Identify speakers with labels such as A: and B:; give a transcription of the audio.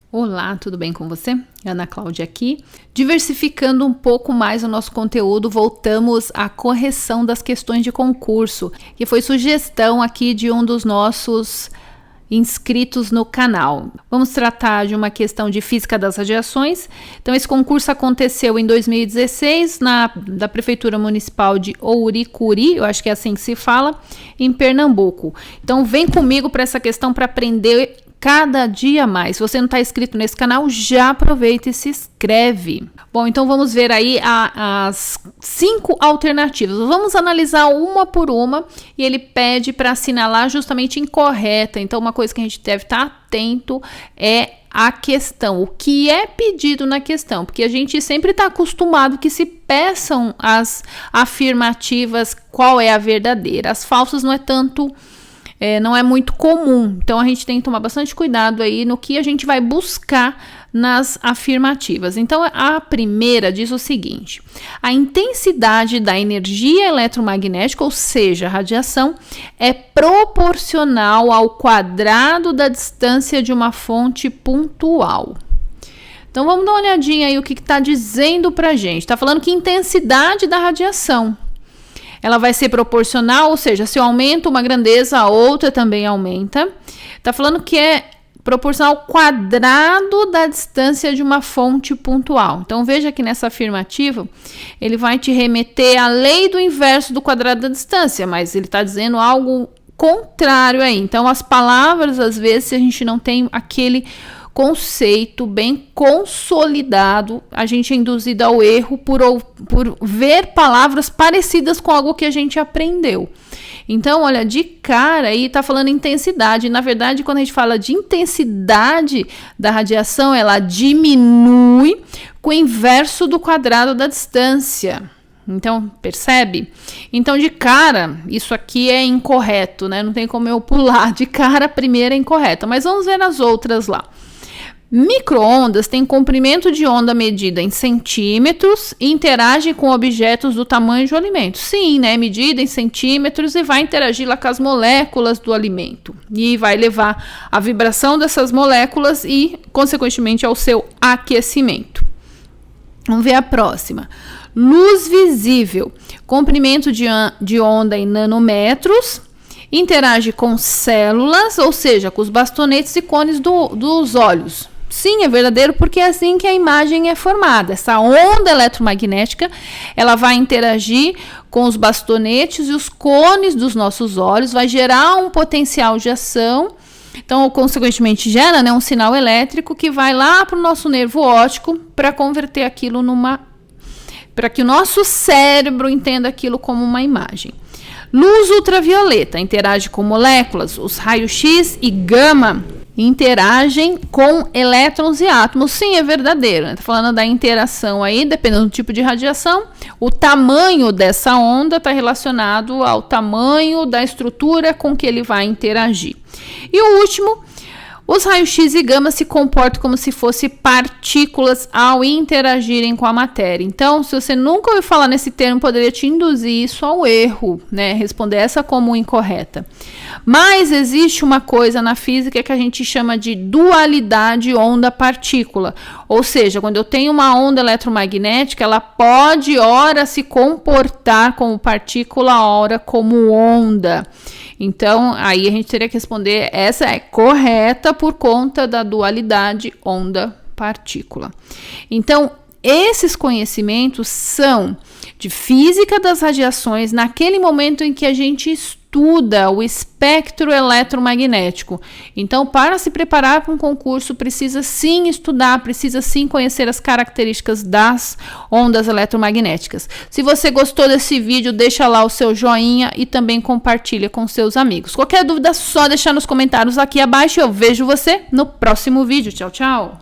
A: Olá, tudo bem com você? Ana Cláudia aqui. Diversificando um pouco mais o nosso conteúdo, voltamos à correção das questões de concurso, que foi sugestão aqui de um dos nossos inscritos no canal. Vamos tratar de uma questão de física das radiações. Então, esse concurso aconteceu em 2016 da Prefeitura Municipal de Ouricuri, eu acho que é assim que se fala, em Pernambuco. Então, vem comigo para essa questão para aprender cada dia mais. Se você não está inscrito nesse canal, já aproveita e se inscreve. Bom, então vamos ver aí as 5 alternativas. Vamos analisar uma por uma e ele pede para assinalar justamente incorreta. Então, uma coisa que a gente deve estar atento é a questão, o que é pedido na questão, porque a gente sempre está acostumado que se peçam as afirmativas, qual é a verdadeira. As falsas não é tanto... não é muito comum, então a gente tem que tomar bastante cuidado aí no que a gente vai buscar nas afirmativas. Então, a primeira diz o seguinte: a intensidade da energia eletromagnética, ou seja, a radiação, é proporcional ao quadrado da distância de uma fonte pontual. Então, vamos dar uma olhadinha aí o que está dizendo para a gente. Está falando que intensidade da radiação, ela vai ser proporcional, ou seja, se eu aumento uma grandeza, a outra também aumenta. Está falando que é proporcional ao quadrado da distância de uma fonte pontual. Então, veja que nessa afirmativa, ele vai te remeter à lei do inverso do quadrado da distância, mas ele está dizendo algo contrário aí. Então, as palavras, às vezes, se a gente não tem aquele conceito bem consolidado, a gente é induzido ao erro por ver palavras parecidas com algo que a gente aprendeu. Então, olha, de cara aí tá falando intensidade. Na verdade, quando a gente fala de intensidade da radiação, ela diminui com o inverso do quadrado da distância. Então, percebe? Então, de cara, isso aqui é incorreto, né? Não tem como eu pular. De cara, a primeira é incorreta. Mas vamos ver as outras lá. Micro-ondas têm comprimento de onda medida em centímetros e interagem com objetos do tamanho de um alimento. Sim, né? Medida em centímetros e vai interagir lá com as moléculas do alimento. E vai levar a vibração dessas moléculas e, consequentemente, ao seu aquecimento. Vamos ver a próxima. Luz visível. Comprimento de onda em nanômetros. Interage com células, ou seja, com os bastonetes e cones dos olhos. Sim, é verdadeiro, porque é assim que a imagem é formada. Essa onda eletromagnética, ela vai interagir com os bastonetes e os cones dos nossos olhos, vai gerar um potencial de ação. Então, consequentemente, gera, né, um sinal elétrico que vai lá para o nosso nervo óptico para converter aquilo para que o nosso cérebro entenda aquilo como uma imagem. Luz ultravioleta interage com moléculas, os raios-x e gama interagem com elétrons e átomos. Sim, é verdadeiro. Está falando da interação aí, dependendo do tipo de radiação. O tamanho dessa onda está relacionado ao tamanho da estrutura com que ele vai interagir. E o último, os raios-x e gama se comportam como se fossem partículas ao interagirem com a matéria. Então, se você nunca ouviu falar nesse termo, poderia te induzir isso ao erro, né? Responder essa como incorreta. Mas existe uma coisa na física que a gente chama de dualidade onda-partícula. Ou seja, quando eu tenho uma onda eletromagnética, ela pode, ora, se comportar como partícula, ora, como onda. Então, aí a gente teria que responder, essa é correta por conta da dualidade onda-partícula. Então, esses conhecimentos são de física das radiações naquele momento em que a gente estuda o espectro eletromagnético. Então, para se preparar para um concurso, precisa sim estudar, precisa sim conhecer as características das ondas eletromagnéticas. Se você gostou desse vídeo, deixa lá o seu joinha e também compartilha com seus amigos. Qualquer dúvida, só deixar nos comentários aqui abaixo. Eu vejo você no próximo vídeo. Tchau, tchau!